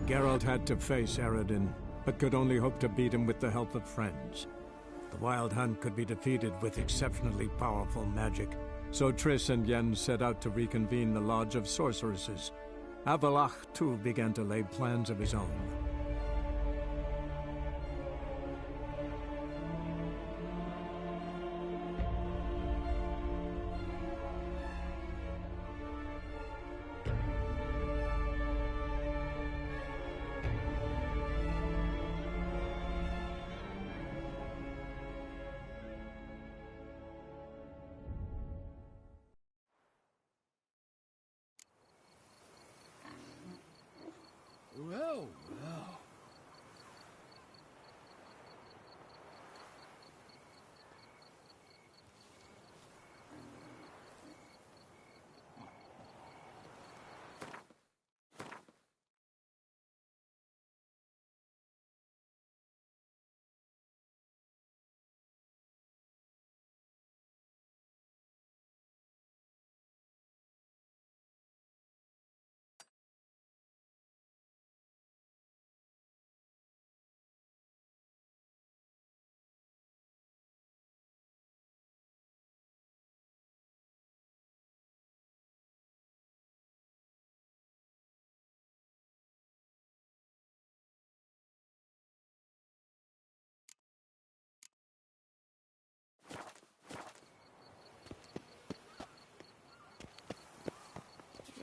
Geralt had to face Eredin, but could only hope to beat him with the help of friends. The Wild Hunt could be defeated with exceptionally powerful magic, so Triss and Yen set out to reconvene the Lodge of Sorceresses. Avallac'h, too, began to lay plans of his own. Well, well.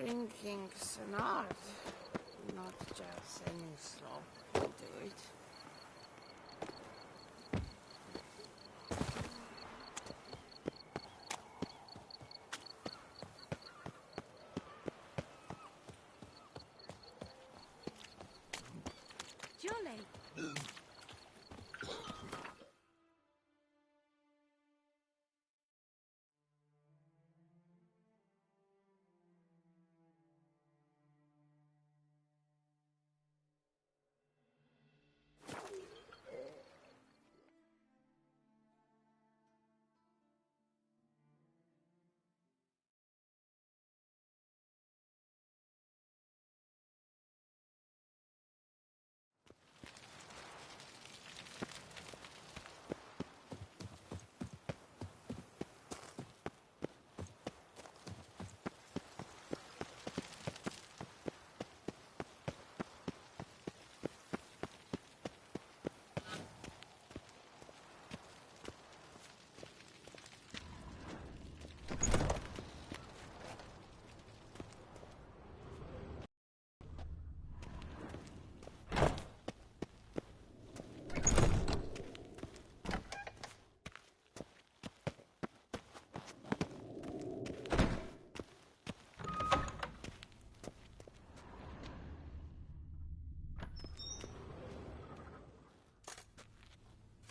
Drinking's an art, not just any slob can do it. Jolly.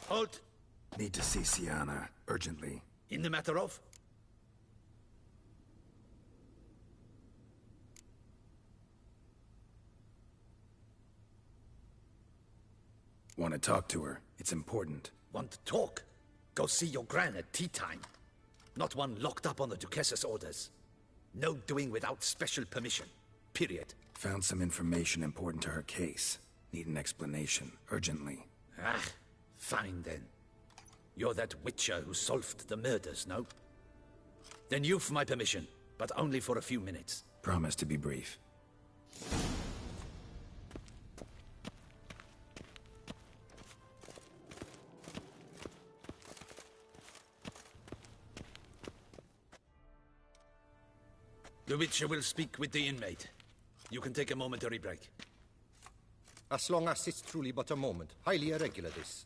Halt! Need to see Sienna, urgently. In the matter of? Want to talk to her. It's important. Want to talk? Go see your gran at tea time. Not one locked up on the Duquess's orders. No doing without special permission. Period. Found some information important to her case. Need an explanation, urgently. Ah, fine then. You're that witcher who solved the murders, no? Then you've my permission, but only for a few minutes. Promise to be brief. The Witcher will speak with the inmate. You can take a momentary break. As long as it's truly but a moment. Highly irregular, this.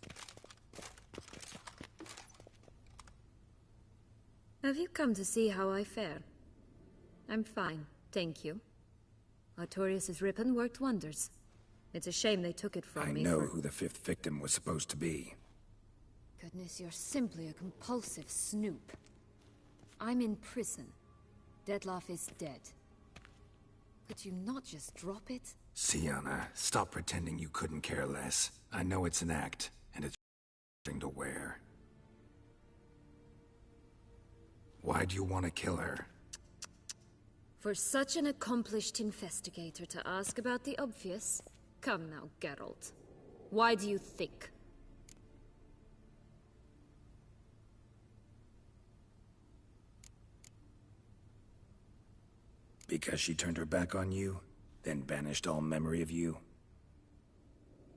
Have you come to see how I fare? I'm fine, thank you. Artorius' ribbon worked wonders. It's a shame they took it from me. I know who the fifth victim was supposed to be. Goodness, you're simply a compulsive snoop. I'm in prison. Dettlaff is dead. Could you not just drop it? Sienna, stop pretending you couldn't care less. I know it's an act, and it's thing to wear. Why do you want to kill her? For such an accomplished investigator to ask about the obvious, Come now, Geralt. Why do you think? Because she turned her back on you, then banished all memory of you?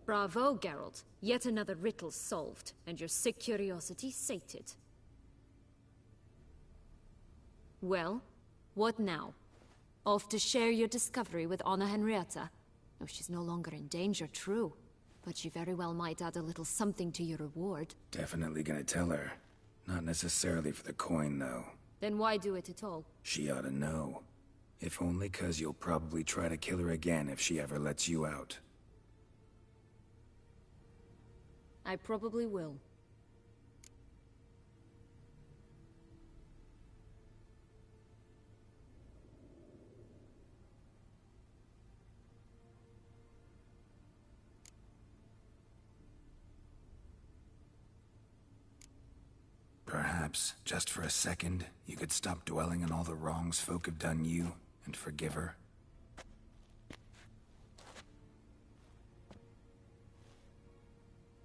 Bravo, Geralt. Yet another riddle solved, and your sick curiosity sated. Well, what now? Off to share your discovery with Anna Henrietta? Oh, she's no longer in danger, true. But she very well might add a little something to your reward. Definitely gonna tell her. Not necessarily for the coin, though. Then why do it at all? She ought to know. If only 'cause you'll probably try to kill her again if she ever lets you out. I probably will. Perhaps, just for a second, you could stop dwelling on all the wrongs folk have done you, and forgive her.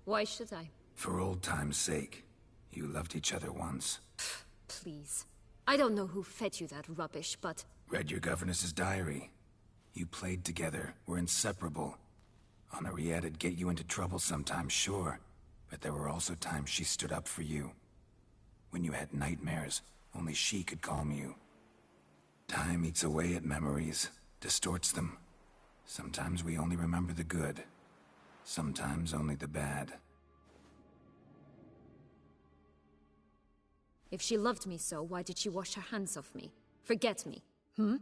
Why should I? For old time's sake. You loved each other once. Please. I don't know who fed you that rubbish, but... Read your governess's diary. You played together, were inseparable. Henriette'd get you into trouble sometimes, sure. But there were also times she stood up for you. When you had nightmares, only she could calm you. Time eats away at memories, distorts them. Sometimes we only remember the good. Sometimes only the bad. If she loved me so, why did she wash her hands off me? Forget me, hmm?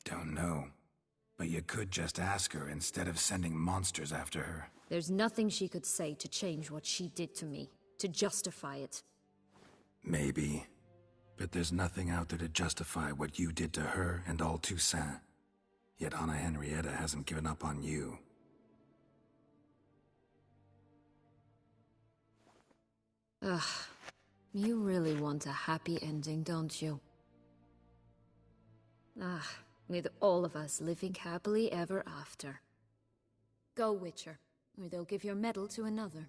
Don't know. But you could just ask her instead of sending monsters after her. There's nothing she could say to change what she did to me, to justify it. Maybe. But there's nothing out there to justify what you did to her and all Toussaint. Yet Anna Henrietta hasn't given up on you. Ugh. You really want a happy ending, don't you? With all of us living happily ever after. Go, Witcher, or they'll give your medal to another.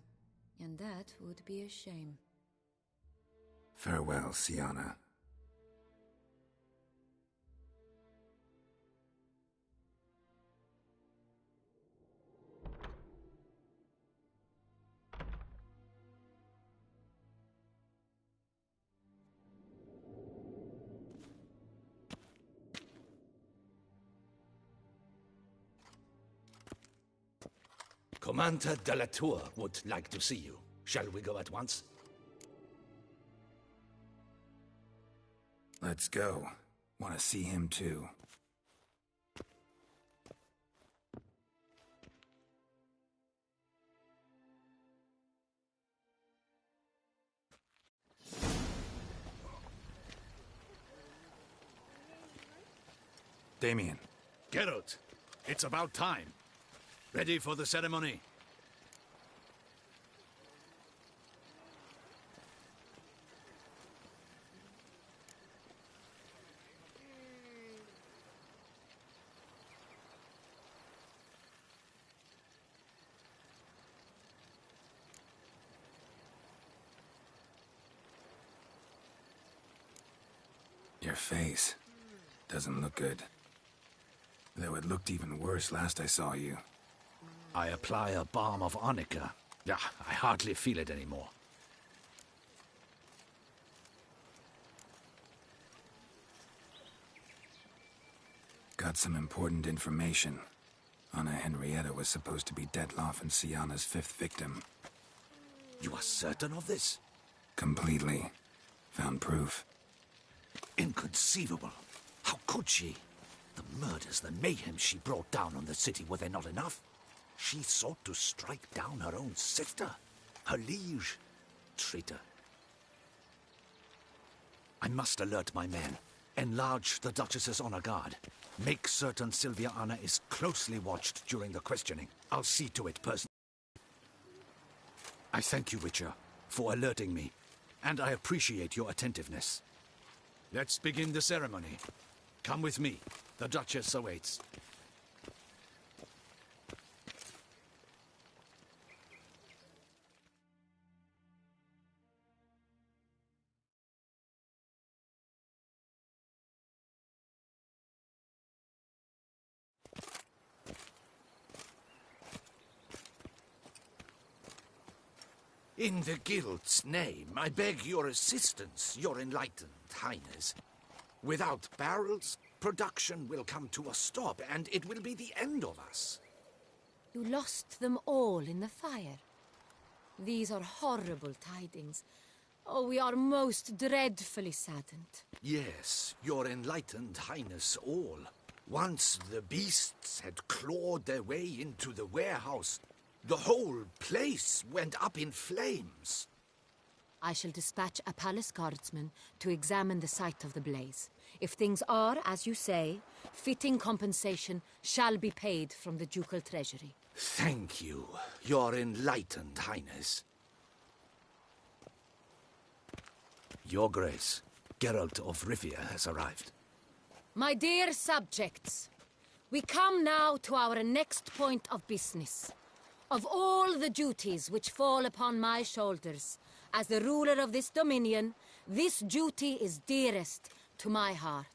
And that would be a shame. Farewell, Syanna. Commander de la Tour would like to see you. Shall we go at once? Let's go. Want to see him too. Damien. Geralt, it's about time. Ready for the ceremony? Your face doesn't look good. Though it looked even worse last I saw you. I apply a balm of arnica. Yeah, I hardly feel it anymore. Got some important information. Anna Henrietta was supposed to be Detloff and Syanna's 5th victim. You are certain of this? Completely. Found proof. Inconceivable. How could she? The murders, the mayhem she brought down on the city, were they not enough? She sought to strike down her own sister, her liege. Traitor. I must alert my men. Enlarge the Duchess's honor guard. Make certain Silvia-Anna is closely watched during the questioning. I'll see to it personally. I thank you, Witcher, for alerting me, and I appreciate your attentiveness. Let's begin the ceremony. Come with me. The Duchess awaits. In the Guild's name, I beg your assistance, your enlightened highness. Without barrels, production will come to a stop, and it will be the end of us. You lost them all in the fire. These are horrible tidings. Oh, we are most dreadfully saddened. Yes, your enlightened highness all. Once the beasts had clawed their way into the warehouse, the whole place went up in flames. I shall dispatch a palace guardsman to examine the site of the blaze. If things are, as you say, fitting compensation shall be paid from the ducal treasury. Thank you, your enlightened highness. Your Grace, Geralt of Rivia has arrived. My dear subjects, we come now to our next point of business. Of all the duties which fall upon my shoulders, as the ruler of this dominion, this duty is dearest to my heart.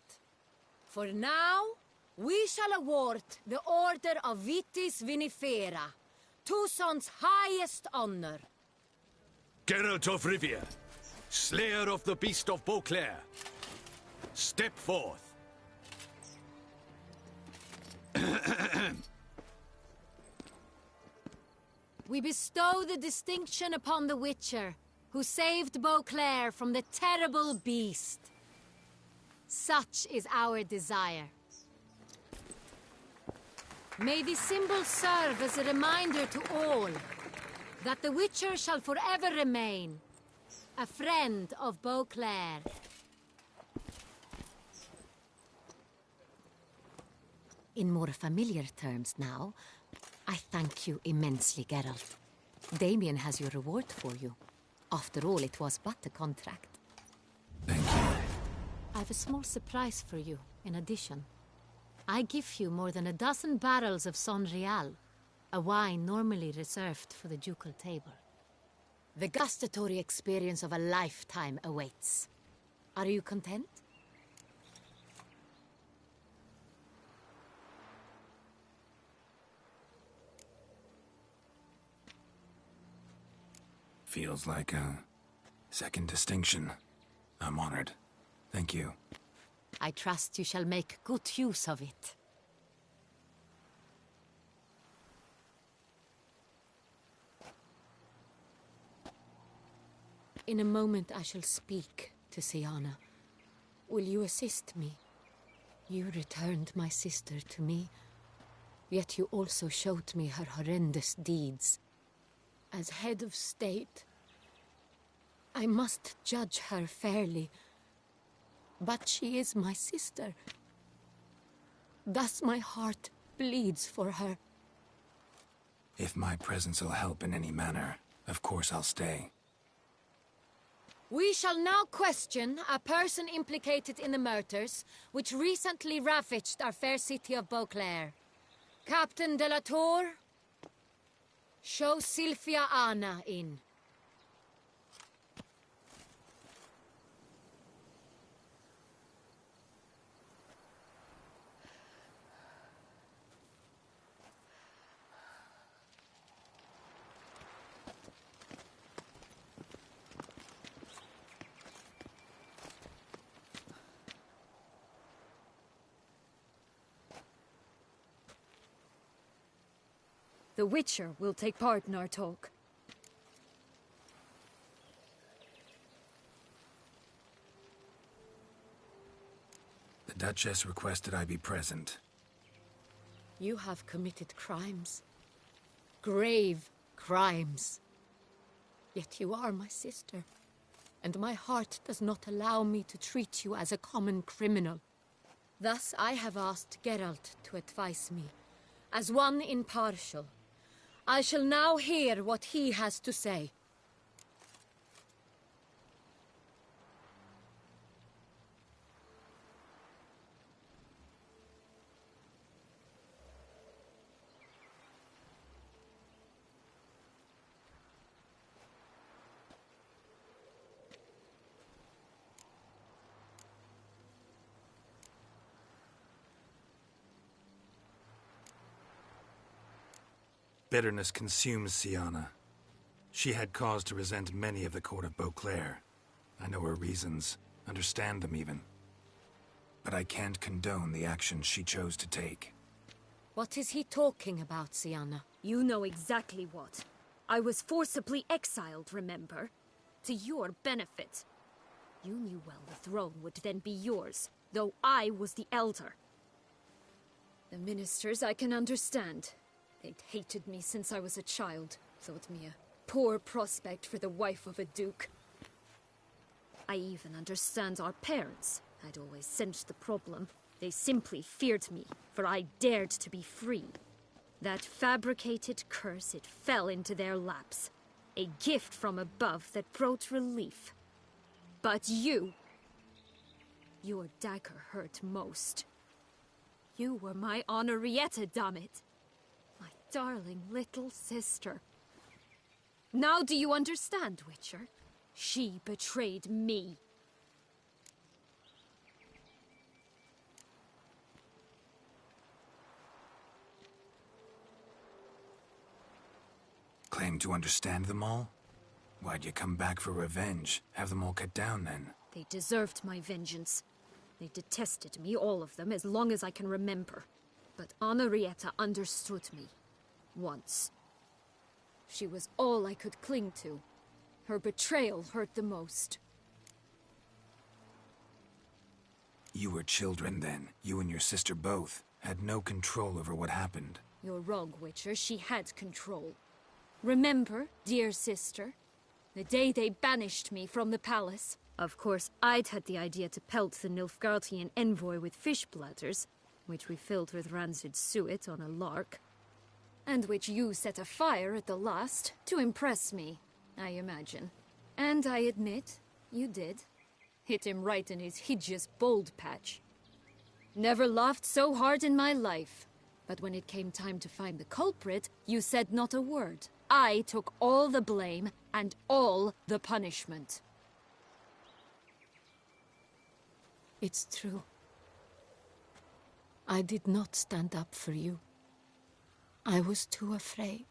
For now, we shall award the Order of Vitis Vinifera, Toussaint's highest honor. Geralt of Rivia, Slayer of the Beast of Beauclair, step forth. We bestow the distinction upon the Witcher, who saved Beauclair from the terrible beast. Such is our desire. May the symbol serve as a reminder to all that the Witcher shall forever remain a friend of Beauclair. In more familiar terms now, I thank you immensely, Geralt. Damien has your reward for you. After all, it was but a contract. Thank you. I have a small surprise for you, in addition. I give you more than a dozen barrels of Sonreal, a wine normally reserved for the ducal table. The gustatory experience of a lifetime awaits. Are you content? Feels like a second distinction. I'm honored. Thank you. I trust you shall make good use of it. In a moment I shall speak to Syanna. Will you assist me? You returned my sister to me, yet you also showed me her horrendous deeds. As head of state, I must judge her fairly. But she is my sister. Thus my heart bleeds for her. If my presence will help in any manner, of course I'll stay. We shall now question a person implicated in the murders which recently ravaged our fair city of Beauclair. Captain de la Tour, show Sylvia Anna in. The Witcher will take part in our talk. The Duchess requested I be present. You have committed crimes. Grave crimes. Yet you are my sister, and my heart does not allow me to treat you as a common criminal. Thus I have asked Geralt to advise me, as one impartial. I shall now hear what he has to say. Bitterness consumes Siana. She had cause to resent many of the court of Beauclair. I know her reasons, understand them even. But I can't condone the actions she chose to take. What is he talking about, Siana? You know exactly what. I was forcibly exiled, remember? To your benefit. You knew well the throne would then be yours, though I was the elder. The ministers I can understand. They'd hated me since I was a child, thought me a poor prospect for the wife of a duke. I even understand our parents. I'd always sensed the problem. They simply feared me, for I dared to be free. That fabricated curse, it fell into their laps. A gift from above that brought relief. But you... your dagger hurt most. You were my Honorrietta, dammit. My darling little sister. Now do you understand, Witcher? She betrayed me. Claim to understand them all? Why'd you come back for revenge? Have them all cut down, then? They deserved my vengeance. They detested me, all of them, as long as I can remember. But Honorrietta understood me. Once. She was all I could cling to. Her betrayal hurt the most. You were children then. You and your sister both had no control over what happened. You're wrong, Witcher. She had control. Remember, dear sister? The day they banished me from the palace. Of course, I'd had the idea to pelt the Nilfgaardian envoy with fish bladders, which we filled with rancid suet on a lark. And which you set afire at the last, to impress me, I imagine. And I admit, you did. Hit him right in his hideous bald patch. Never laughed so hard in my life. But when it came time to find the culprit, you said not a word. I took all the blame and all the punishment. It's true. I did not stand up for you. I was too afraid.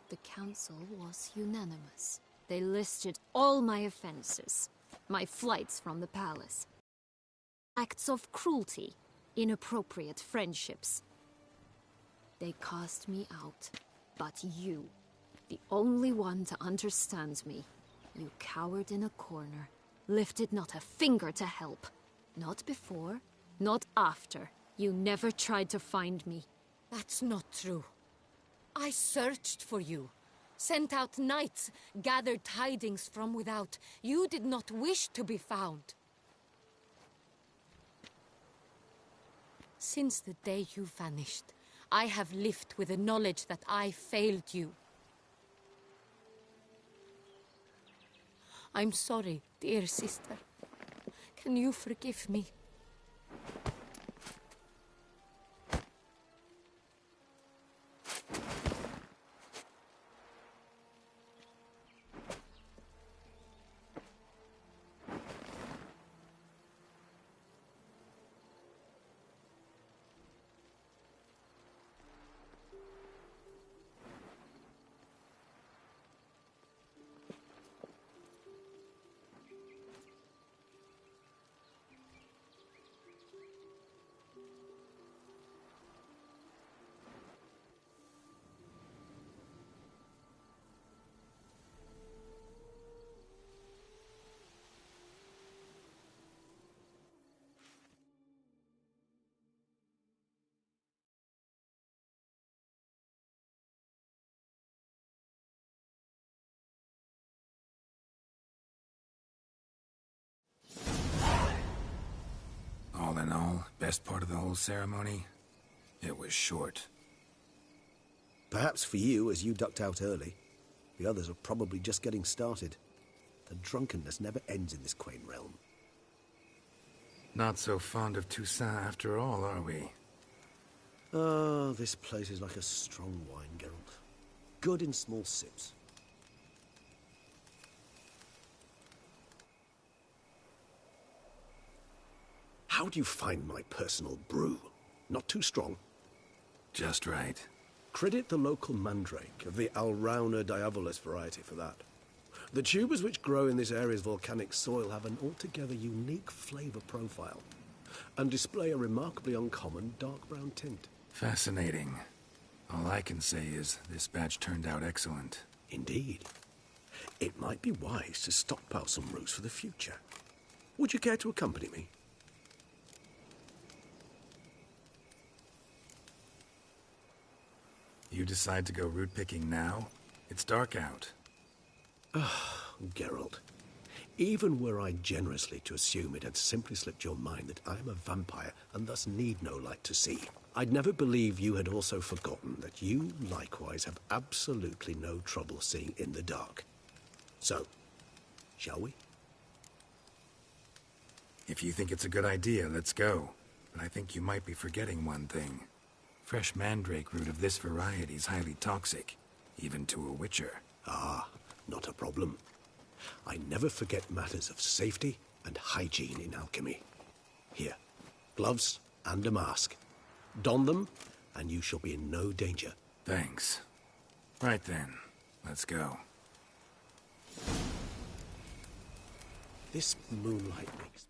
The council was unanimous. They listed all my offenses. My flights from the palace. Acts of cruelty. Inappropriate friendships. They cast me out. But you, the only one to understand me, you cowered in a corner, lifted not a finger to help. Not before, not after. You never tried to find me. That's not true. I searched for you. Sent out knights, gathered tidings from without. You did not wish to be found. Since the day you vanished, I have lived with the knowledge that I failed you. I'm sorry, dear sister. Can you forgive me? All in all, best part of the whole ceremony? It was short. Perhaps for you, as you ducked out early. The others are probably just getting started. The drunkenness never ends in this quaint realm. Not so fond of Toussaint after all, are we? Oh, this place is like a strong wine, Geralt. Good in small sips. How do you find my personal brew? Not too strong? Just right. Credit the local mandrake of the Alrauna diabolus variety for that. The tubers which grow in this area's volcanic soil have an altogether unique flavour profile and display a remarkably uncommon dark brown tint. Fascinating. All I can say is this batch turned out excellent. Indeed. It might be wise to stockpile some roots for the future. Would you care to accompany me? You decide to go root picking now? It's dark out. Geralt, even were I generously to assume it had simply slipped your mind that I am a vampire and thus need no light to see, I'd never believe you had also forgotten that you likewise have absolutely no trouble seeing in the dark. So, shall we? If you think it's a good idea, let's go. But I think you might be forgetting one thing. Fresh mandrake root of this variety is highly toxic, even to a witcher. Ah, not a problem. I never forget matters of safety and hygiene in alchemy. Here, gloves and a mask. Don them, and you shall be in no danger. Thanks. Right then, let's go. This moonlight makes...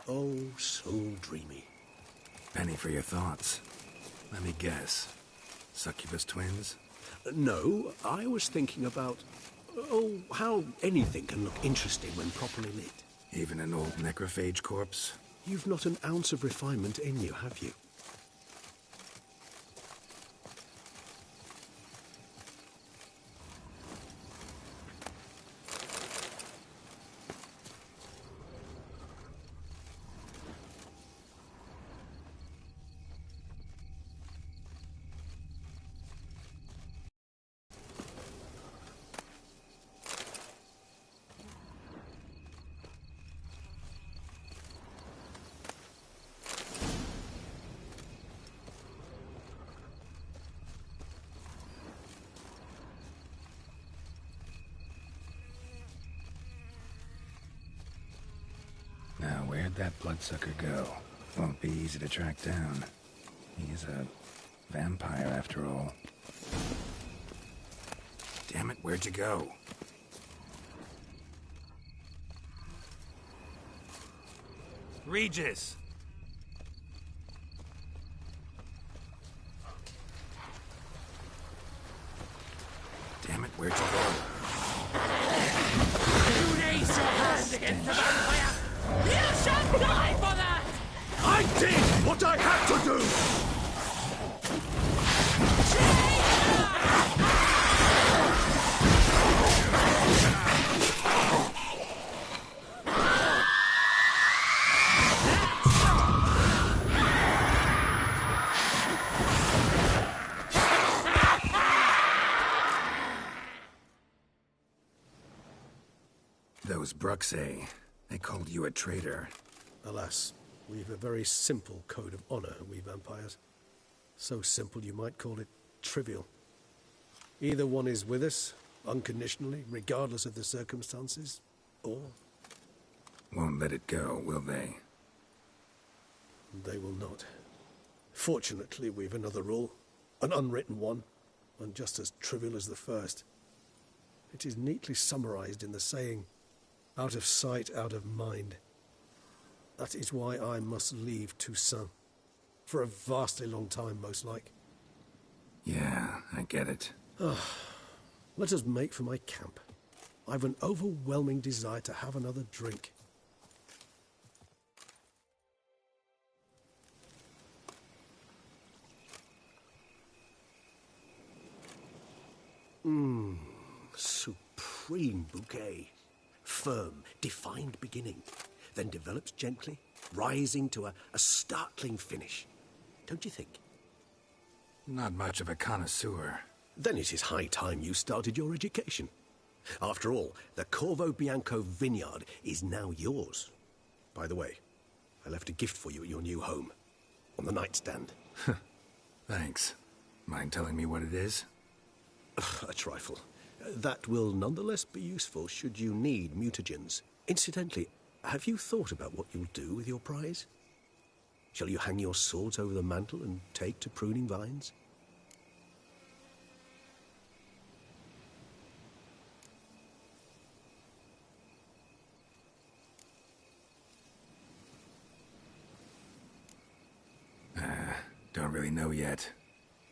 Oh, so dreamy. Penny for your thoughts. Let me guess. Succubus twins? No, I was thinking about... Oh, how anything can look interesting when properly lit. Even an old necrophage corpse? You've not an ounce of refinement in you, have you? Now, where'd that bloodsucker go? Won't be easy to track down. He's a vampire, after all. Damn it, where'd you go? Regis! Damn it, where'd you go? 2 days your hand against the vampire! You shall die for that! I did what I had to do! Those Bruxae, they called you a traitor. Alas, we've a very simple code of honor, we vampires. So simple you might call it trivial. Either one is with us, unconditionally, regardless of the circumstances, or... Won't let it go, will they? They will not. Fortunately, we've another rule, an unwritten one, and just as trivial as the first. It is neatly summarized in the saying, out of sight, out of mind. That is why I must leave Toussaint. For a vastly long time, most like. Yeah, I get it. Let us make for my camp. I've an overwhelming desire to have another drink. Supreme bouquet. Firm, defined beginning, then develops gently, rising to a startling finish. Don't you think? Not much of a connoisseur. Then it is high time you started your education. After all, the Corvo Bianco vineyard is now yours. By the way, I left a gift for you at your new home, on the nightstand. Thanks. Mind telling me what it is? A trifle. That will nonetheless be useful should you need mutagens. Incidentally, have you thought about what you'll do with your prize? Shall you hang your swords over the mantle and take to pruning vines? Don't really know yet.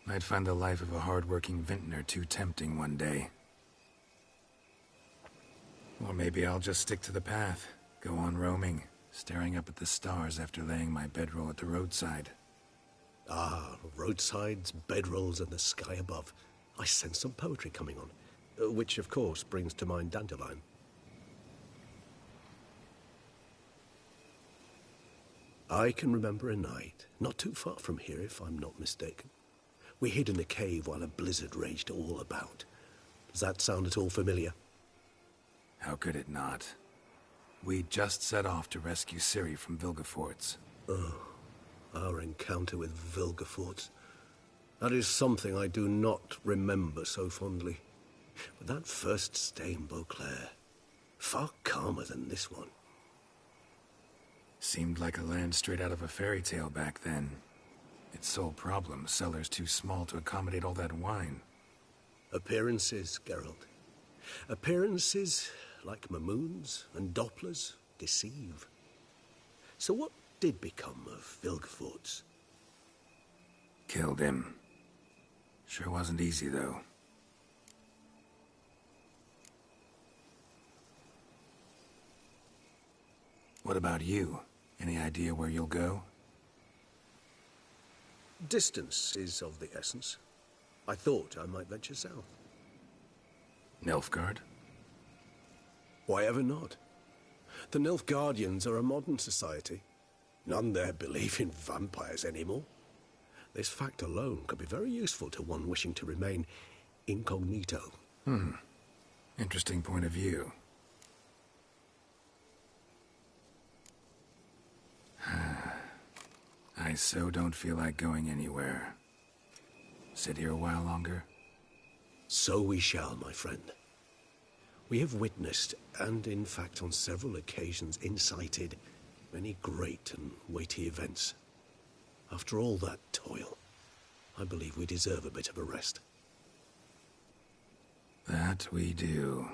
Might find the life of a hard-working vintner too tempting one day. Or maybe I'll just stick to the path, go on roaming, staring up at the stars after laying my bedroll at the roadside. Ah, roadsides, bedrolls, and the sky above. I sense some poetry coming on, which of course brings to mind Dandelion. I can remember a night, not too far from here if I'm not mistaken. We hid in a cave while a blizzard raged all about. Does that sound at all familiar? How could it not? We just set off to rescue Ciri from Vilgefortz. Oh, our encounter with Vilgefortz. That is something I do not remember so fondly. But that first stay in Beauclair, far calmer than this one. Seemed like a land straight out of a fairy tale back then. Its sole problem, cellars too small to accommodate all that wine. Appearances, Geralt. Appearances, like Mamoons and Dopplers, deceive. So what did become of Vilgefortz? Killed him. Sure wasn't easy, though. What about you? Any idea where you'll go? Distance is of the essence. I thought I might venture south. Nilfgaard? Why ever not? The Nilfgaardians are a modern society. None there believe in vampires anymore. This fact alone could be very useful to one wishing to remain incognito. Interesting point of view. I so don't feel like going anywhere. Sit here a while longer? So we shall, my friend. We have witnessed, and in fact on several occasions incited, many great and weighty events. After all that toil, I believe we deserve a bit of a rest. That we do.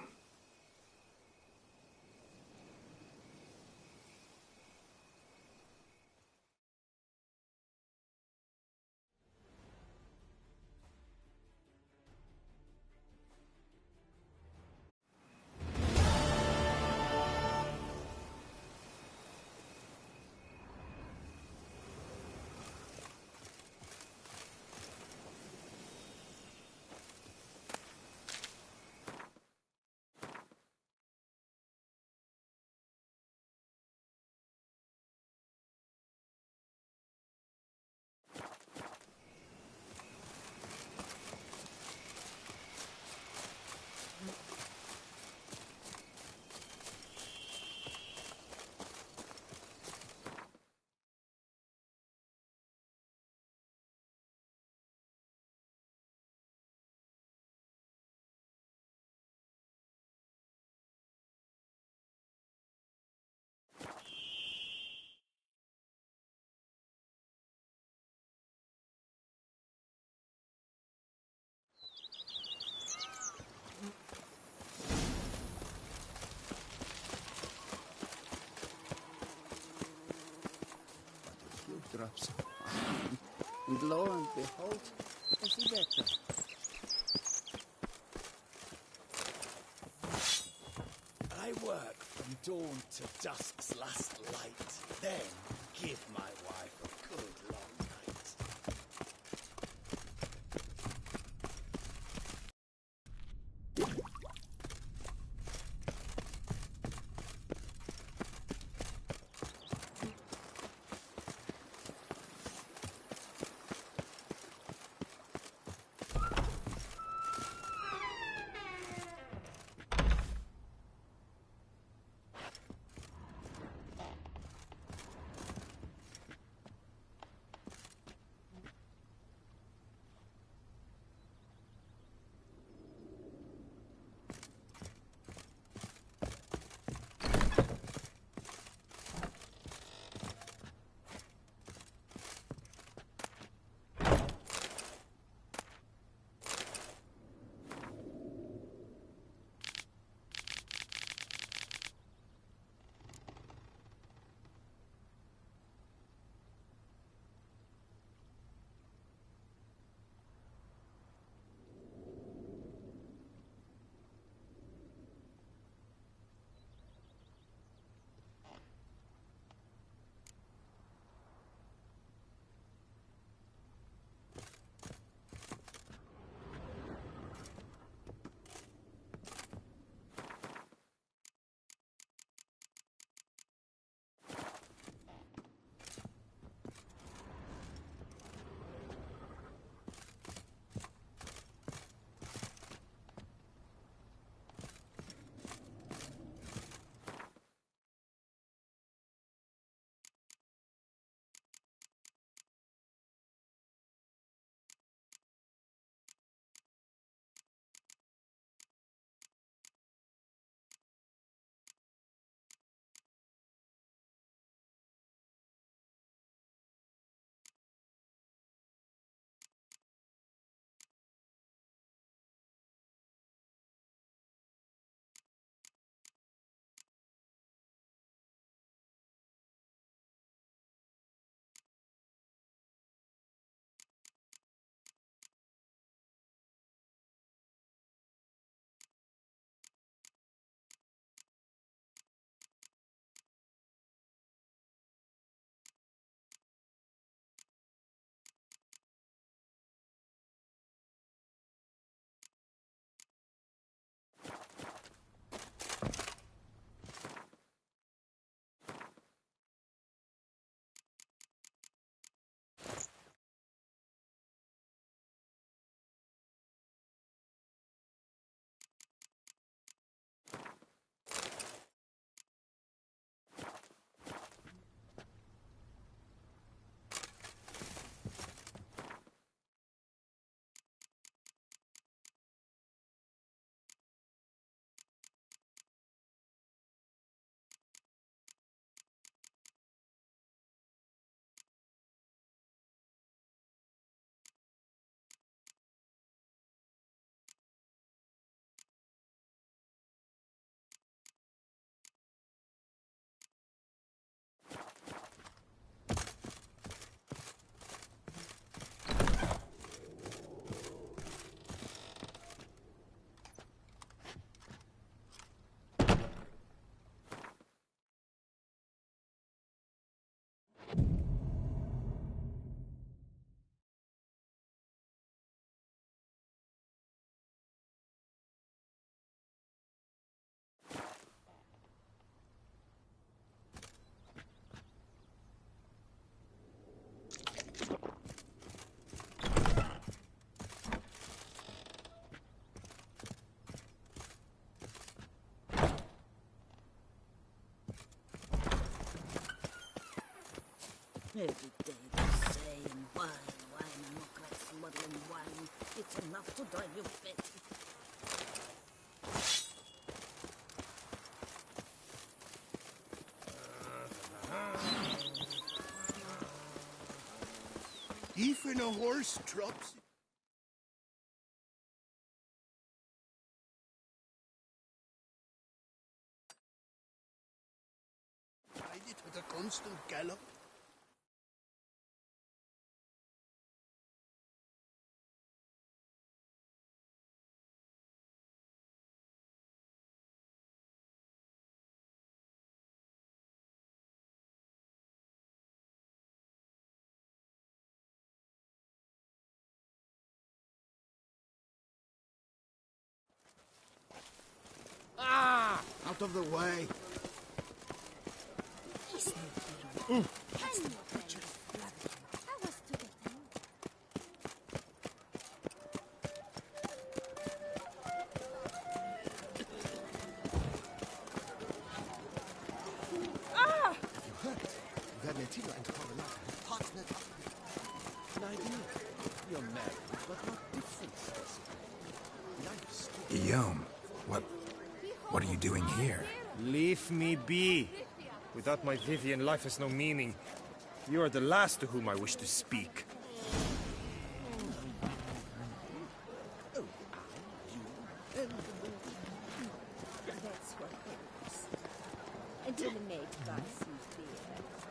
Drops. And lo and behold, is he better. dawn to dusk's last light. Then give my wife a good long night. Every day the same. Wine, and look like smuggling wine. It's enough to drive you fit. Even a horse trots. Ride it with a constant gallop. out of the way. Valentino and Correlata have partnered up. An idea. You're married, but not different. Life's too. Guillaume, what are you doing here? Leave me be. Without my Vivian, life has no meaning. You are the last to whom I wish to speak. That's what happens. Until the maid buys some beer,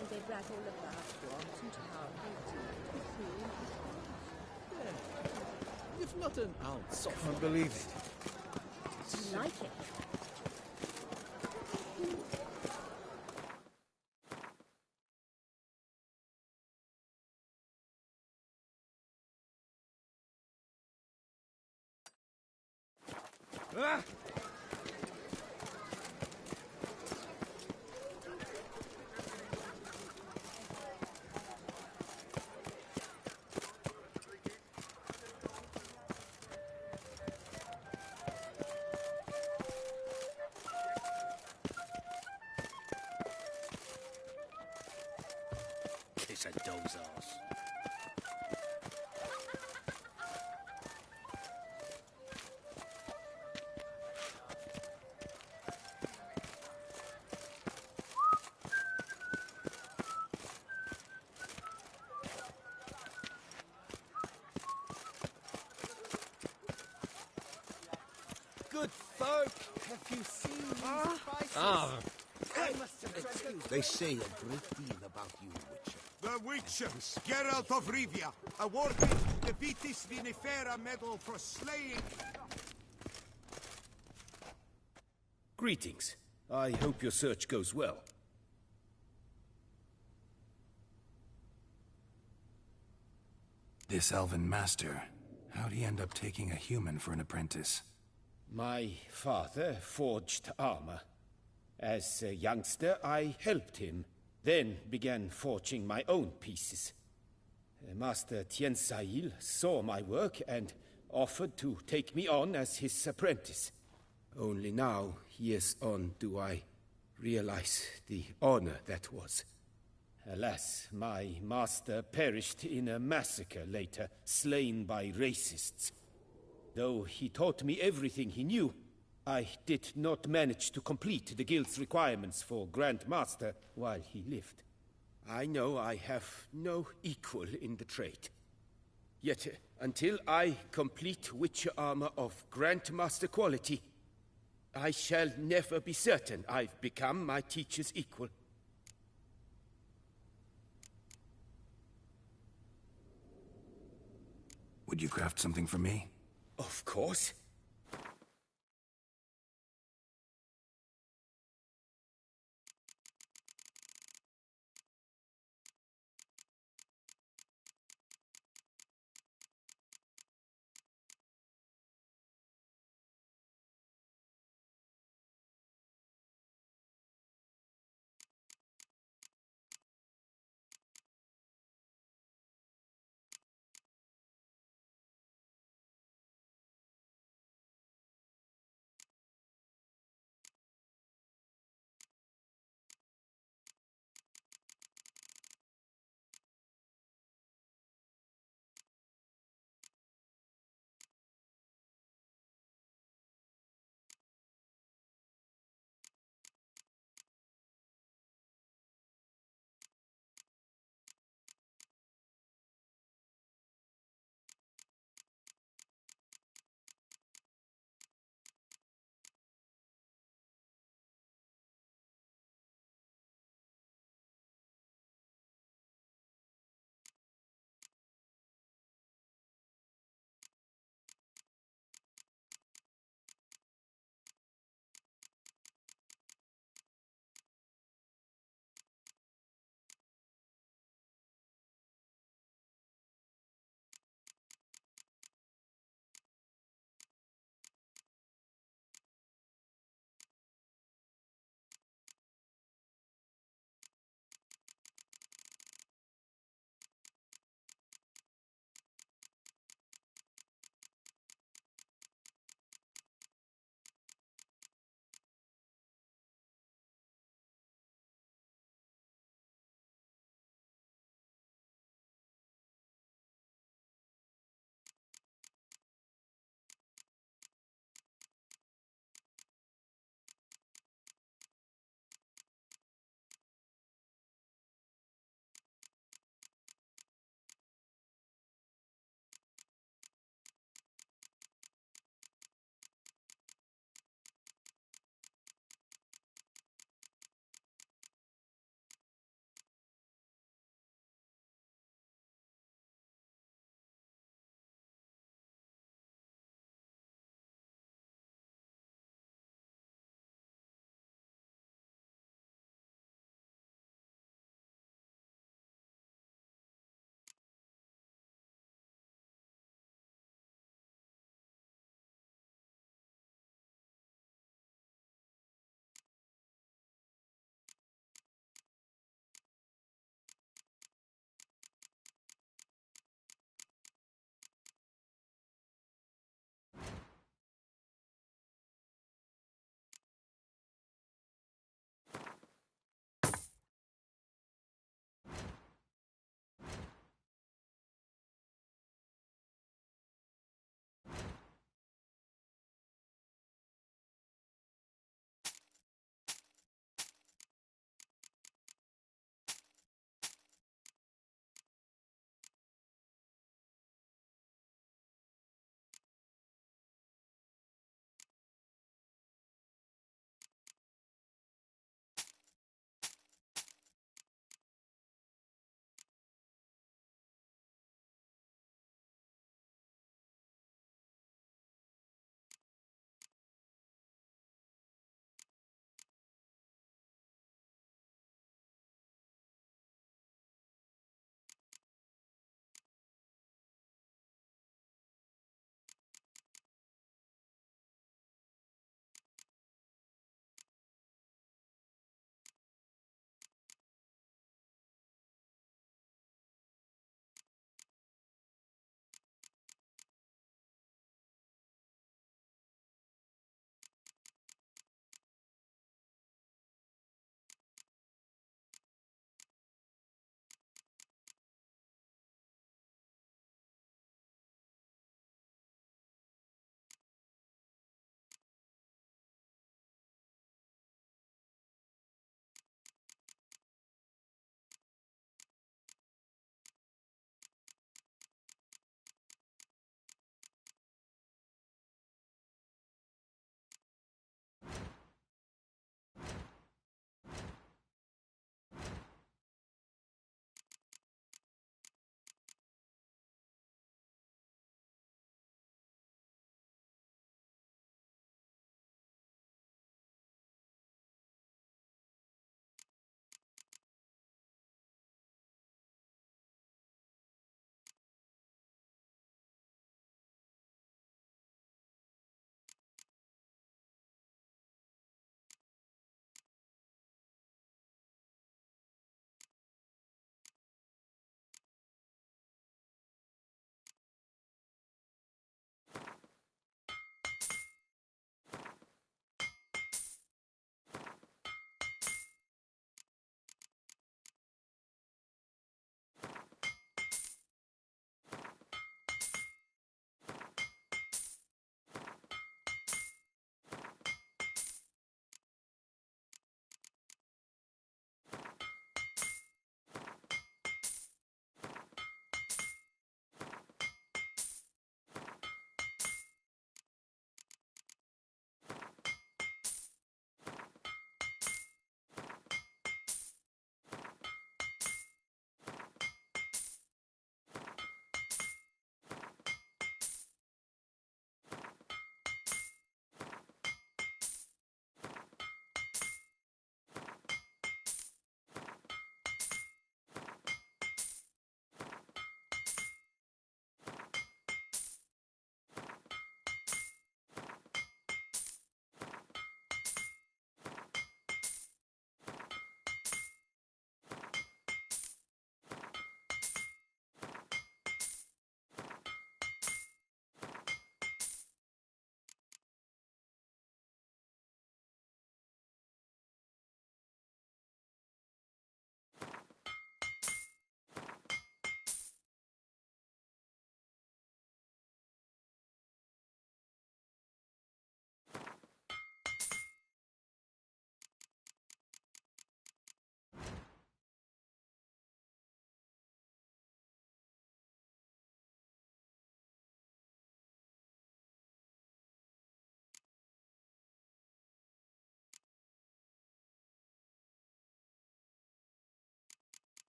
and they rattle about what and how they do it. If not an ounce of... I believe it. You like it? Ah! It's a doze ass. Good folk, have you seen these spices? I must excuse. They say a great deal about you, Witcher. The Witchers, Geralt of Rivia, awarded the Vitis Vinifera medal for slaying... Greetings. I hope your search goes well. This elven master, how'd he end up taking a human for an apprentice? My father forged armor. As a youngster, I helped him, then began forging my own pieces. Master Tiensail saw my work and offered to take me on as his apprentice. Only now, years on, do I realize the honor that was. Alas, my master perished in a massacre later, slain by racists. Though he taught me everything he knew, I did not manage to complete the guild's requirements for Grand Master while he lived. I know I have no equal in the trade. Yet, until I complete Witcher armor of Grandmaster quality, I shall never be certain I've become my teacher's equal. Would you craft something for me? Of course.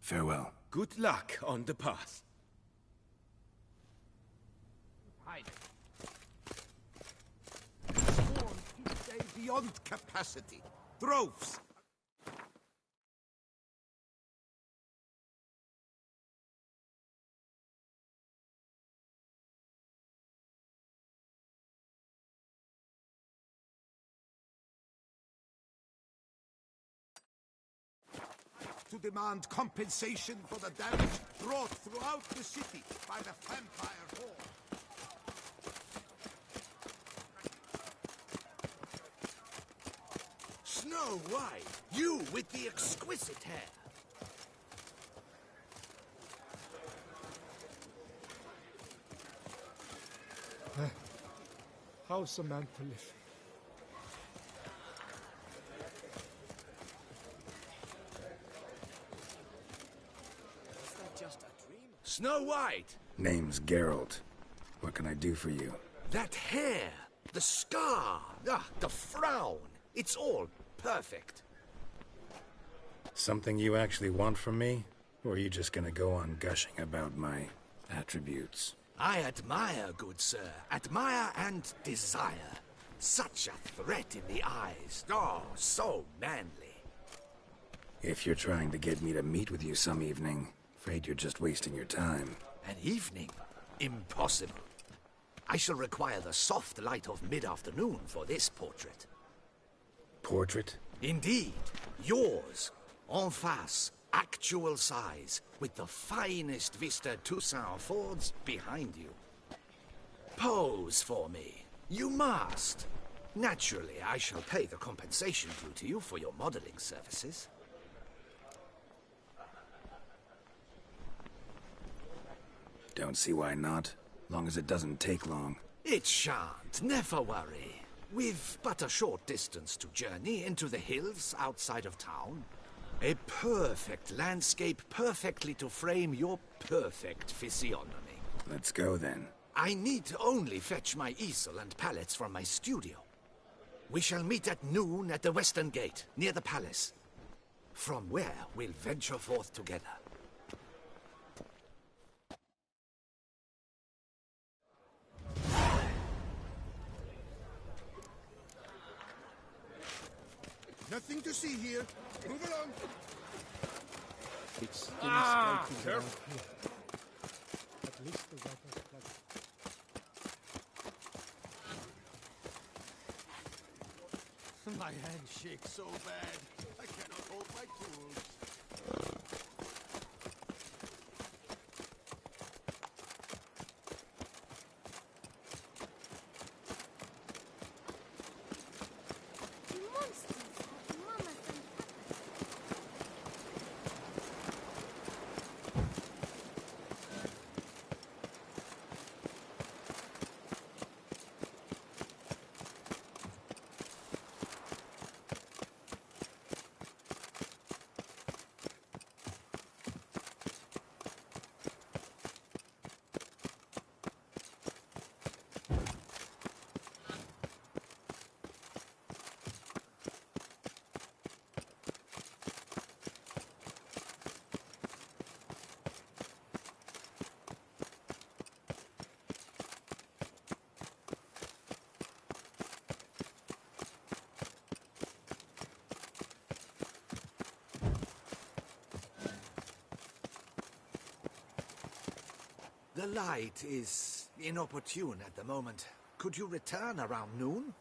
Farewell. Good luck on the path. Sworn to stay beyond capacity. Droves! To demand compensation for the damage wrought throughout the city by the vampire horde. Snow White, you with the exquisite hair. How's Samantha living? Snow White! Name's Geralt. What can I do for you? That hair! The scar! The frown! It's all perfect. Something you actually want from me? Or are you just gonna go on gushing about my attributes? I admire, good sir. Admire and desire. Such a threat in the eyes. Oh, so manly. If you're trying to get me to meet with you some evening, afraid you're just wasting your time. An evening? Impossible. I shall require the soft light of mid-afternoon for this portrait. Portrait? Indeed. Yours. En face. Actual size. With the finest Vista Toussaint affords behind you. Pose for me. You must. Naturally, I shall pay the compensation due to you for your modeling services. Don't see why not. Long as it doesn't take long. It shan't. Never worry. We've but a short distance to journey into the hills outside of town. A perfect landscape perfectly to frame your perfect physiognomy. Let's go then. I need only fetch my easel and palettes from my studio. We shall meet at noon at the western gate, near the palace. From where we'll venture forth together. Nothing to see here. Move along. It's careful. around here. At least the weather's pleasant. My hand shakes so bad. I cannot hold my tools. The light is inopportune at the moment. Could you return around noon?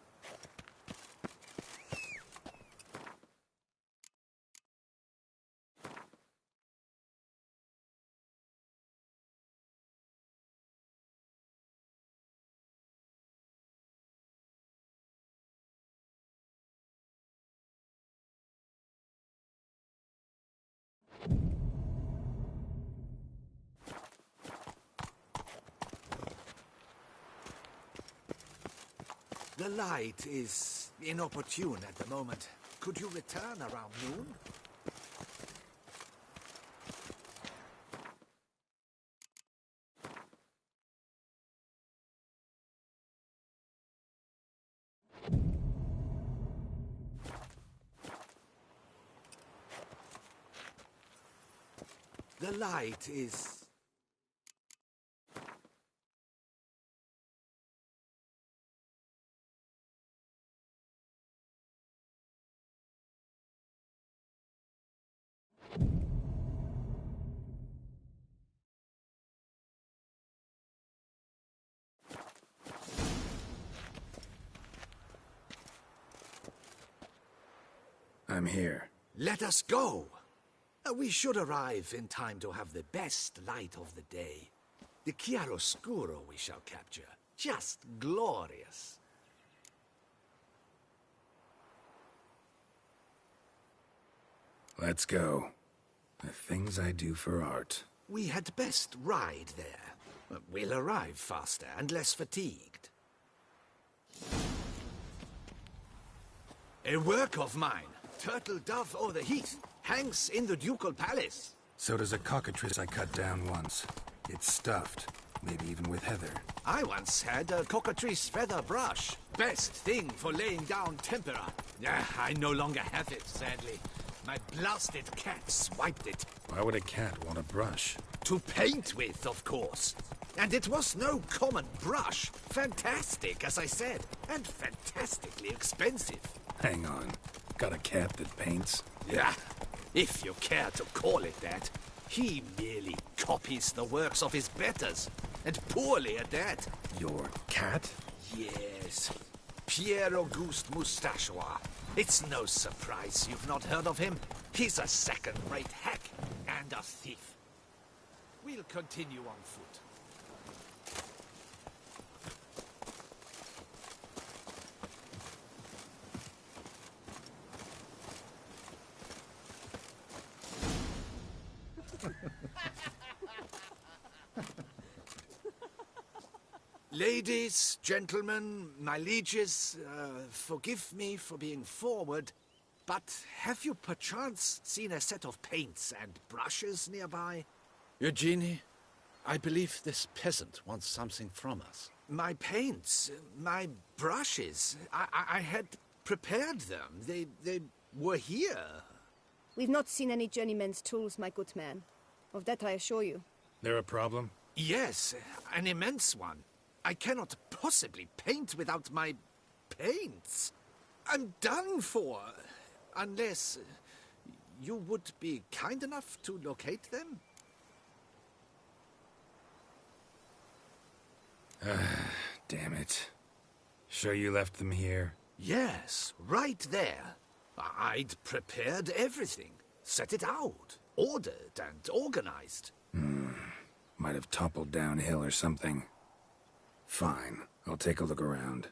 The light is inopportune at the moment. Could you return around noon? The light is... I'm here. Let us go! We should arrive in time to have the best light of the day. The chiaroscuro we shall capture. Just glorious. Let's go. The things I do for art. We had best ride there. We'll arrive faster and less fatigued. A work of mine, Turtle Dove o'er the Heath, hangs in the Ducal Palace. So does a cockatrice I cut down once. It's stuffed, maybe even with heather. I once had a cockatrice feather brush. Best thing for laying down tempera. I no longer have it, sadly. My blasted cat swiped it. Why would a cat want a brush? To paint with, of course. And it was no common brush. Fantastic, as I said, and fantastically expensive. Hang on. Got a cat that paints? Yeah, if you care to call it that. He merely copies the works of his betters, and poorly at that. Your cat? Yes. Pierre Auguste Moustachois. It's no surprise you've not heard of him. He's a second-rate hack and a thief. We'll continue on foot. Ladies, gentlemen, my lieges, forgive me for being forward, but have you perchance seen a set of paints and brushes nearby? Eugenie, I believe this peasant wants something from us. My paints, my brushes, I had prepared them. They were here. We've not seen any journeyman's tools, my good man. Of that I assure you. There a problem? Yes, an immense one. I cannot possibly paint without my paints. I'm done for, unless you would be kind enough to locate them. Damn it. Sure you left them here? Yes, right there. I'd prepared everything, set it out, ordered and organized. Might have toppled downhill or something. Fine, I'll take a look around.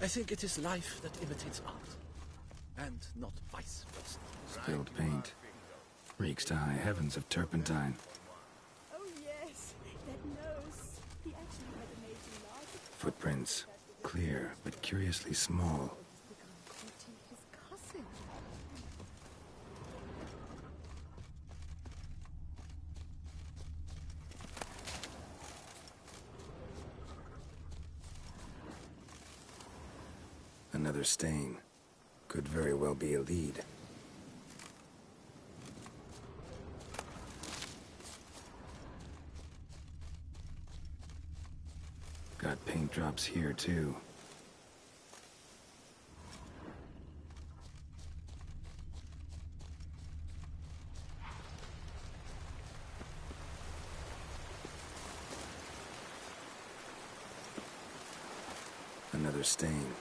I think it is life that imitates art, and not vice versa. Spilled paint. Reeks to high heavens of turpentine. Oh yes, that nose. He actually had a amazing life. Footprints. Clear, but curiously small. His cousin. Another stain. Could very well be a lead. Got paint drops here, too. Another stain.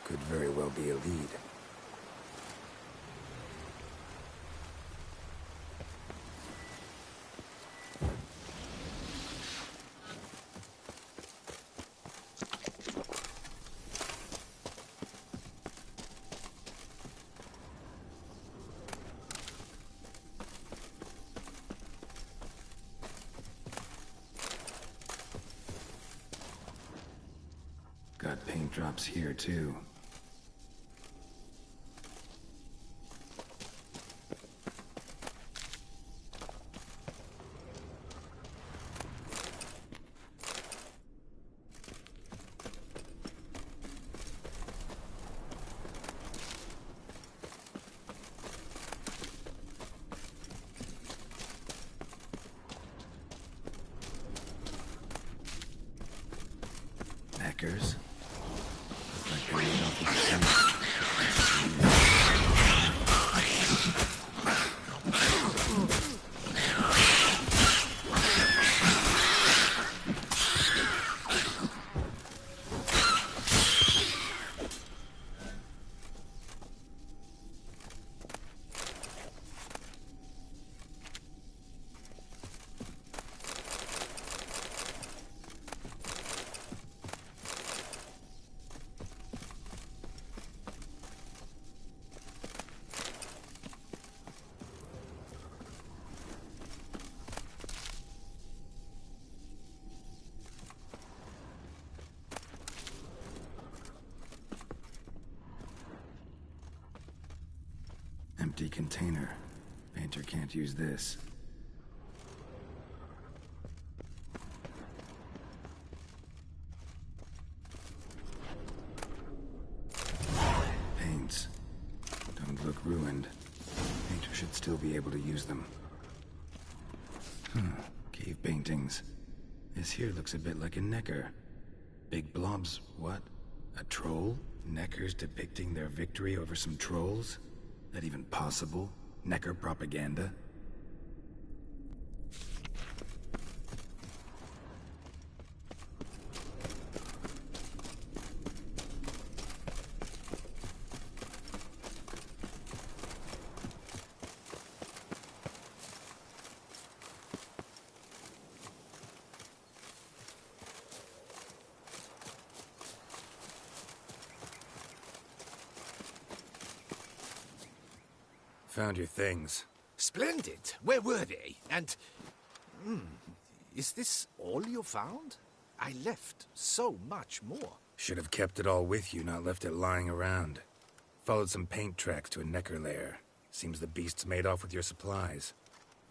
Could very well be a lead. Got paint drops here, too. Empty container. Painter can't use this. Paints. Don't look ruined. Painter should still be able to use them. Cave paintings. This here looks a bit like a necker. Big blobs, what? A troll? Neckers depicting their victory over some trolls? That even possible? Necker propaganda? Found your things. Splendid. Where were they? And... is this all you found? I left so much more. Should have kept it all with you, not left it lying around. Followed some paint tracks to a necker lair. Seems the beast's made off with your supplies.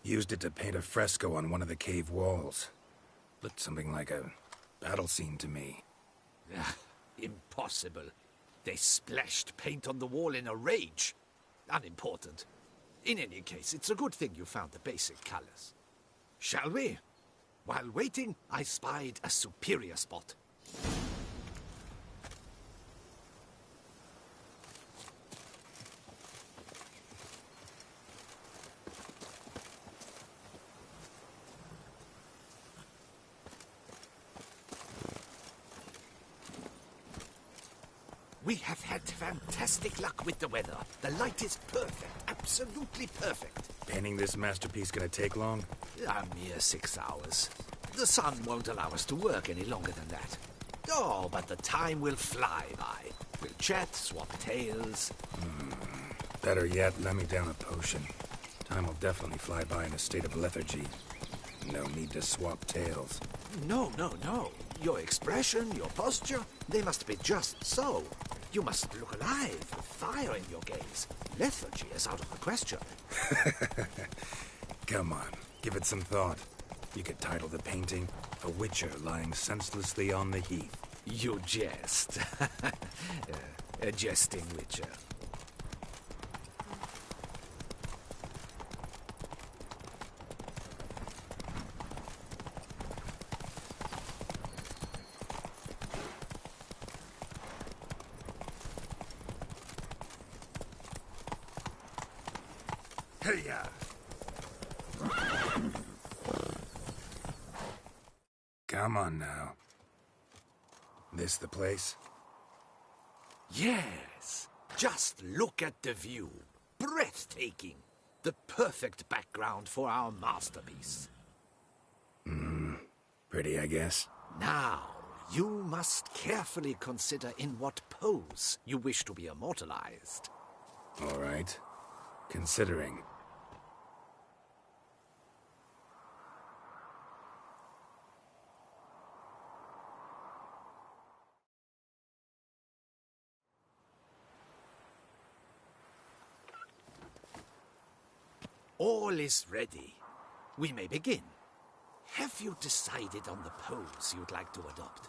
Used it to paint a fresco on one of the cave walls. Looked something like a battle scene to me. Impossible. They splashed paint on the wall in a rage. Unimportant. In any case, it's a good thing you found the basic colors. Shall we? While waiting, I spied a superior spot. We have had fantastic luck with the weather. The light is perfect, absolutely perfect. Painting this masterpiece gonna take long? A mere 6 hours. The sun won't allow us to work any longer than that. Oh, but the time will fly by. We'll chat, swap tales. Better yet, let me down a potion. Time will definitely fly by in a state of lethargy. No need to swap tales. No. Your expression, your posture, they must be just so. You must look alive, with fire in your gaze. Lethargy is out of the question. Come on, give it some thought. You could title the painting, A Witcher Lying Senselessly on the Heath. You jest. A jesting witcher. Hey-ya! Come on now. This the place? Yes. Just look at the view. Breathtaking. The perfect background for our masterpiece. Pretty, I guess. Now, you must carefully consider in what pose you wish to be immortalized. All right. Considering. All is ready. We may begin. Have you decided on the pose you'd like to adopt?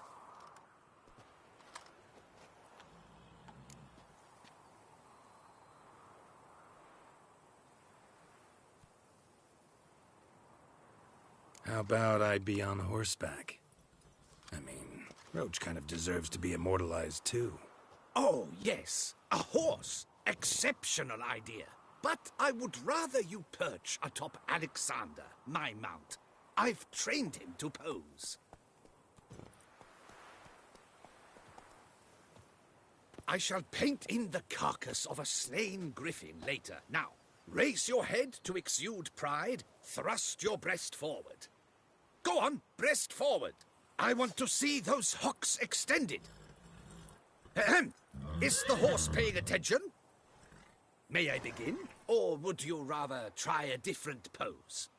How about I be on horseback? I mean, Roach kind of deserves to be immortalized too. Oh, yes. A horse. Exceptional idea. But I would rather you perch atop Alexander, my mount. I've trained him to pose. I shall paint in the carcass of a slain griffin later. Now, raise your head to exude pride. Thrust your breast forward. Go on, breast forward. I want to see those hocks extended. Ahem. Is the horse paying attention? May I begin? Or would you rather try a different pose?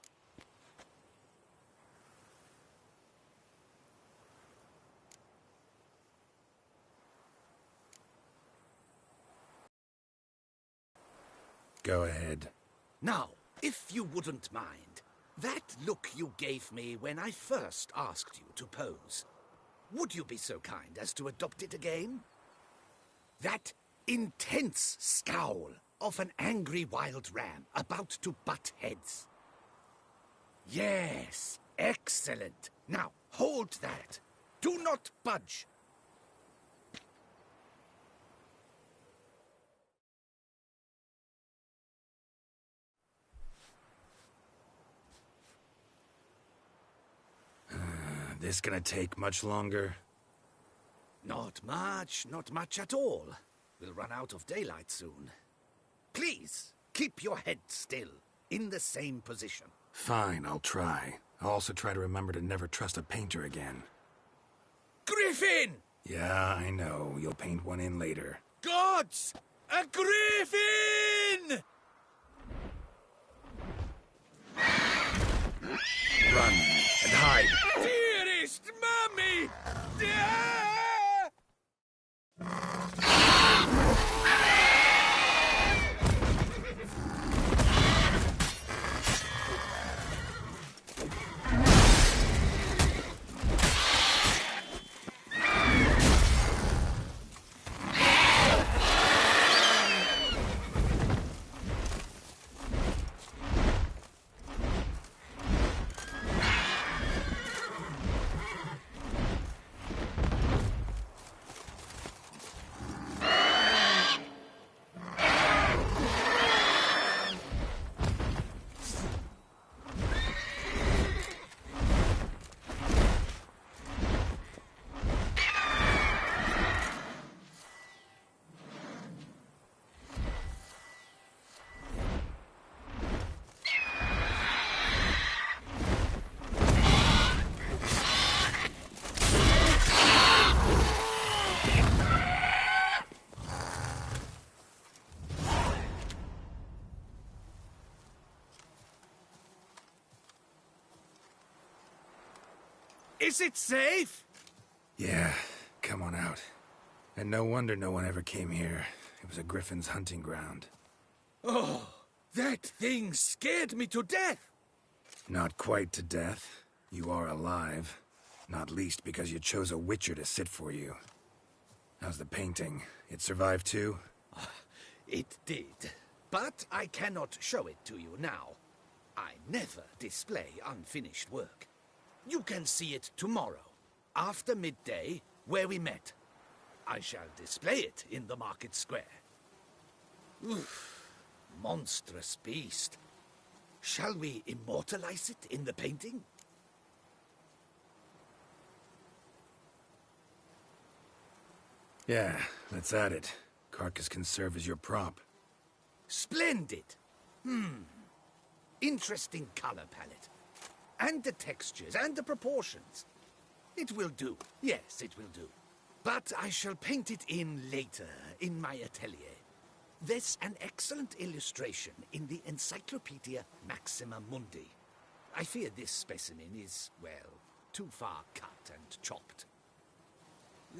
Go ahead. Now, if you wouldn't mind, that look you gave me when I first asked you to pose, would you be so kind as to adopt it again? That intense scowl of an angry wild ram about to butt heads. Yes, excellent. Now, hold that. Do not budge. This gonna take much longer? Not much at all. We'll run out of daylight soon. Please, keep your head still, in the same position. Fine, I'll try. I'll also try to remember to never trust a painter again. Griffin! Yeah, I know. You'll paint one in later. Gods! A griffin! Run and hide. Dearest Mummy! Is it safe? Yeah, come on out. And no wonder no one ever came here. It was a griffin's hunting ground. Oh, that thing scared me to death. Not quite to death. You are alive. Not least because you chose a witcher to sit for you. How's the painting? It survived too? It did. But I cannot show it to you now. I never display unfinished work. You can see it tomorrow, after midday, where we met. I shall display it in the market square. Oof, monstrous beast. Shall we immortalize it in the painting? Yeah, let's add it. Carcass can serve as your prop. Splendid. Interesting color palette. And the textures, and the proportions. It will do. Yes, it will do. But I shall paint it in later, in my atelier. There's an excellent illustration in the Encyclopedia Maxima Mundi. I fear this specimen is, well, too far cut and chopped.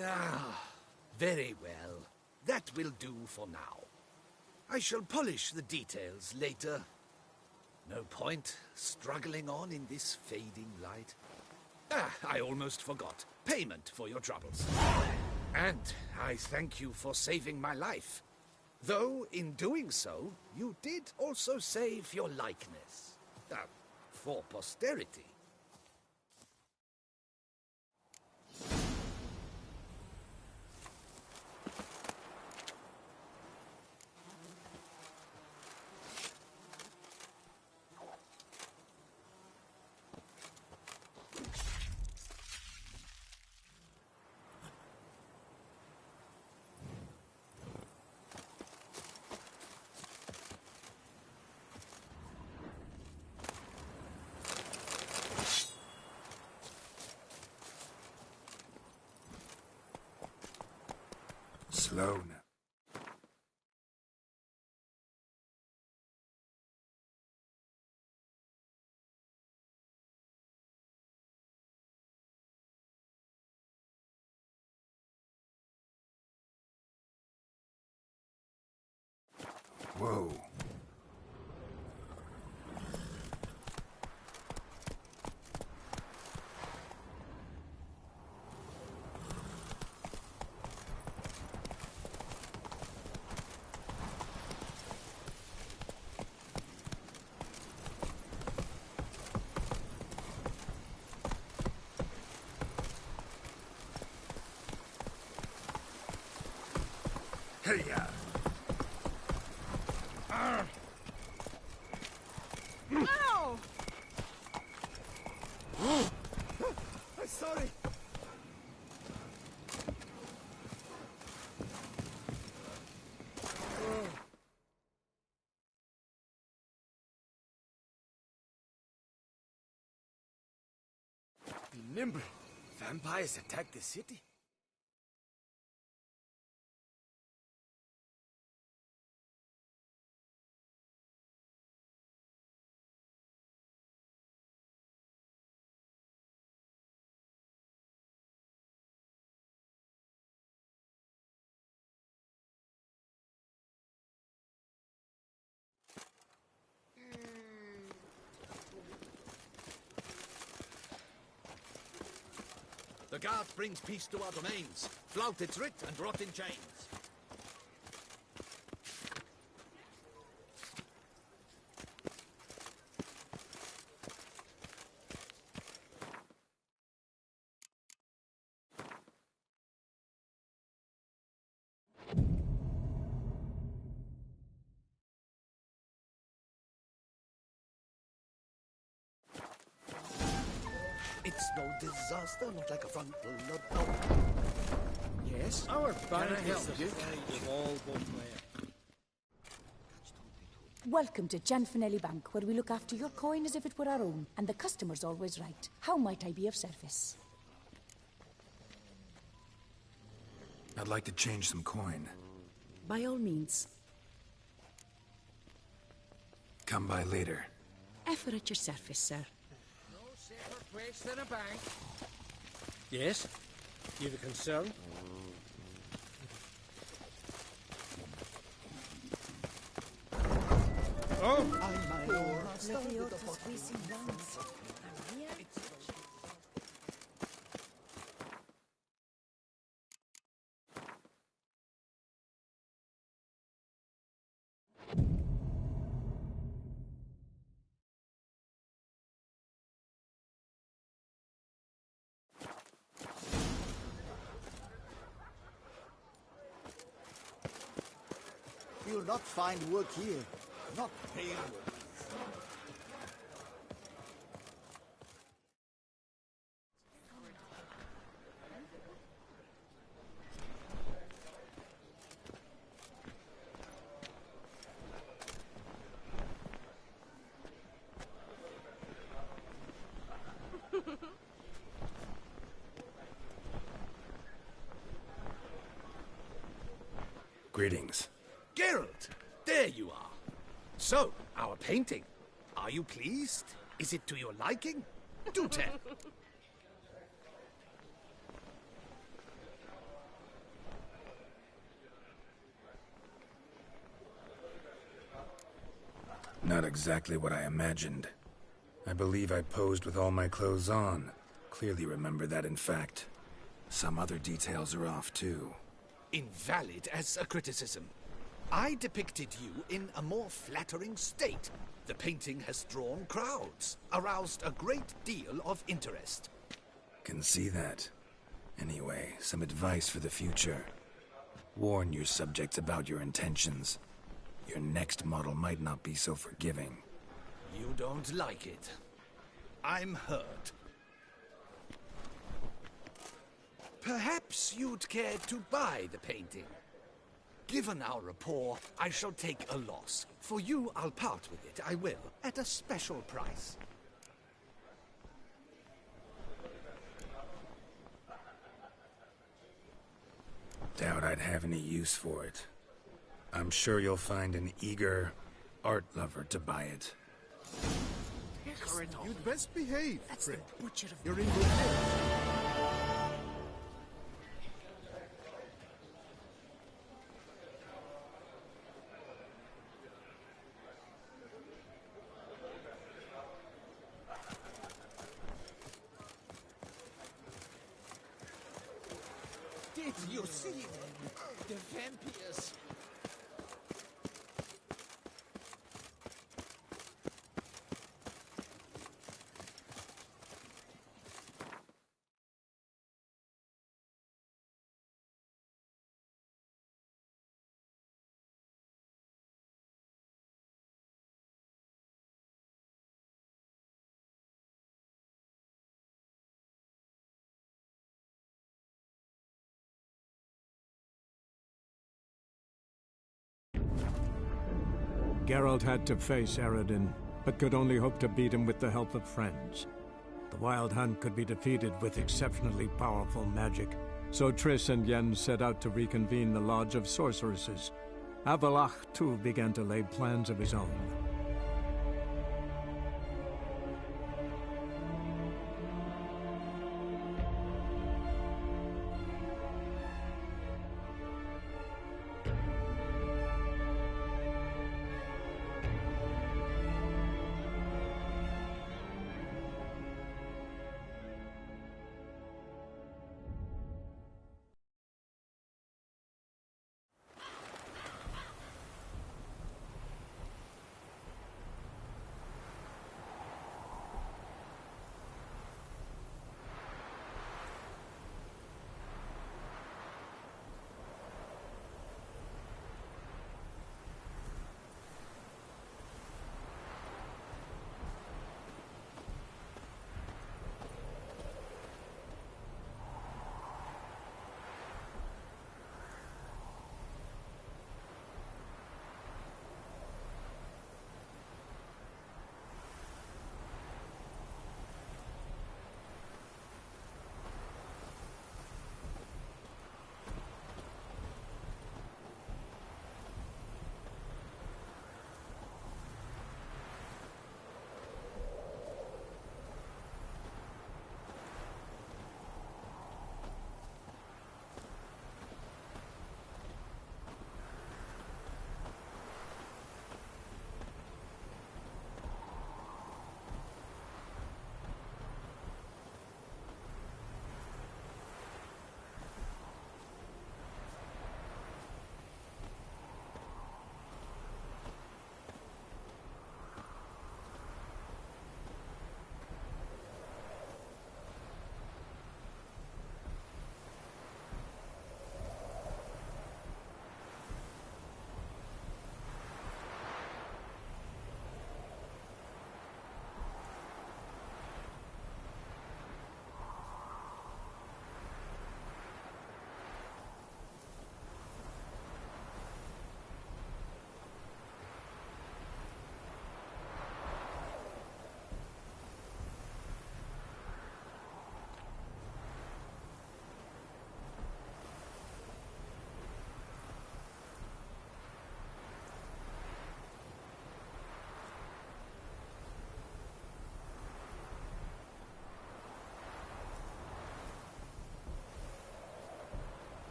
Ah, very well. That will do for now. I shall polish the details later. No point struggling on in this fading light. I almost forgot. Payment for your troubles. And I thank you for saving my life. Though, in doing so, you did also save your likeness. For posterity. Slow now. Whoa. Yeah. Ow! I'm sorry. Be nimble. Vampires attack the city. The guard brings peace to our domains. Flout its writ and rot in chains. It's no disaster, not like a frontal load. Oh. Yes? Our bank is the of all both Welcome to Gianfinelli Bank, where we look after your coin as if it were our own, and the customer's always right. How might I be of service? I'd like to change some coin. By all means. Come by later. Ever at your service, sir. No safer place than a bank. Yes? You've a concern? Oh! My lord. You'll not find work here. Not pale work. Greetings. Geralt, there you are. So, our painting. Are you pleased? Is it to your liking? Do tell. Not exactly what I imagined. I believe I posed with all my clothes on. Clearly remember that, in fact. Some other details are off, too. Invalid as a criticism. I depicted you in a more flattering state. The painting has drawn crowds, aroused a great deal of interest. Can see that. Anyway, some advice for the future. Warn your subjects about your intentions. Your next model might not be so forgiving. You don't like it. I'm hurt. Perhaps you'd care to buy the painting. Given our rapport, I shall take a loss. For you, I'll part with it, I will, at a special price. Doubt I'd have any use for it. I'm sure you'll find an eager art lover to buy it. You'd best behave, That's Fred. the butcher of You're in good hands. Did you see them? The vampires. Geralt had to face Eredin, but could only hope to beat him with the help of friends. The Wild Hunt could be defeated with exceptionally powerful magic, so Triss and Yen set out to reconvene the Lodge of Sorceresses. Avallac'h, too, began to lay plans of his own.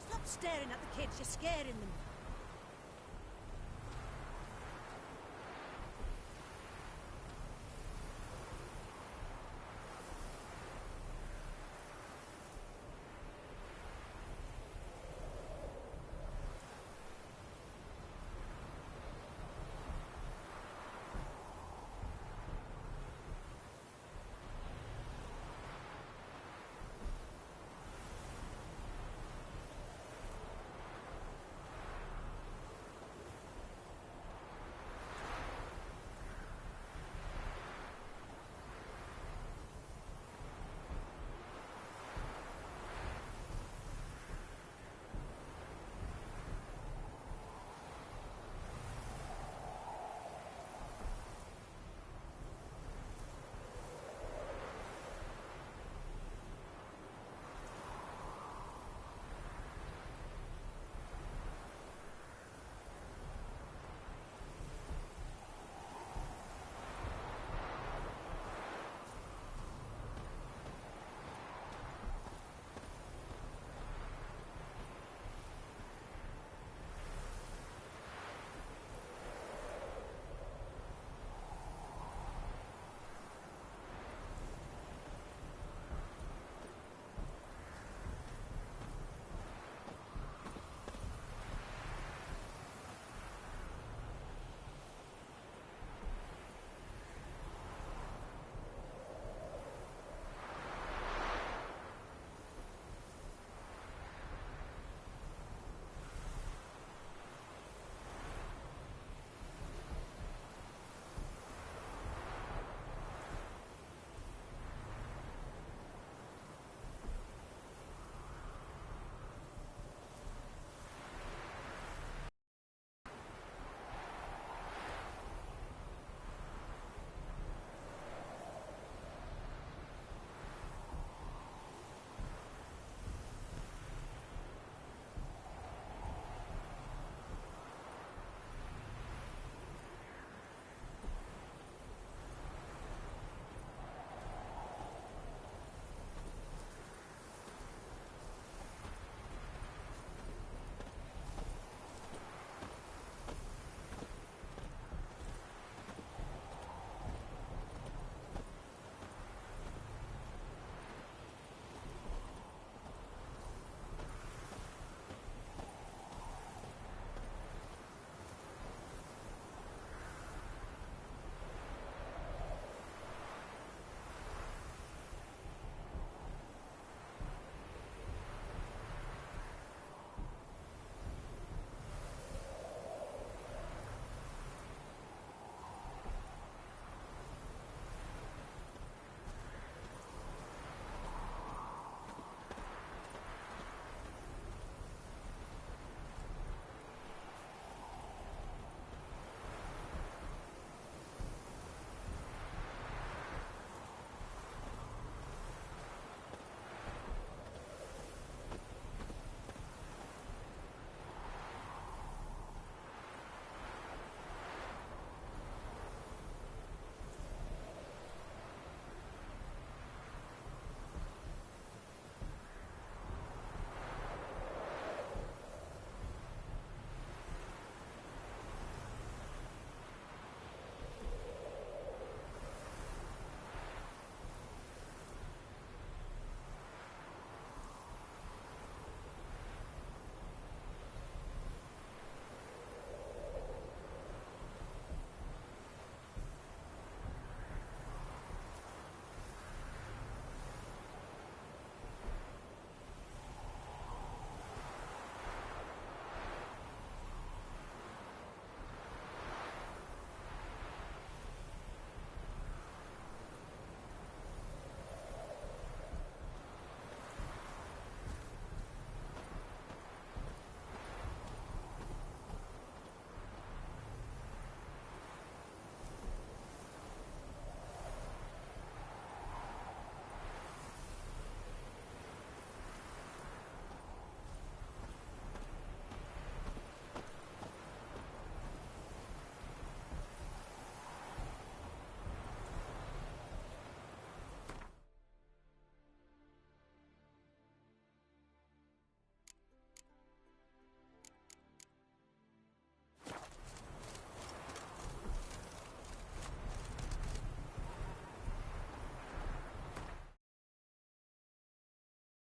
Stop staring at the kids, you're scaring them.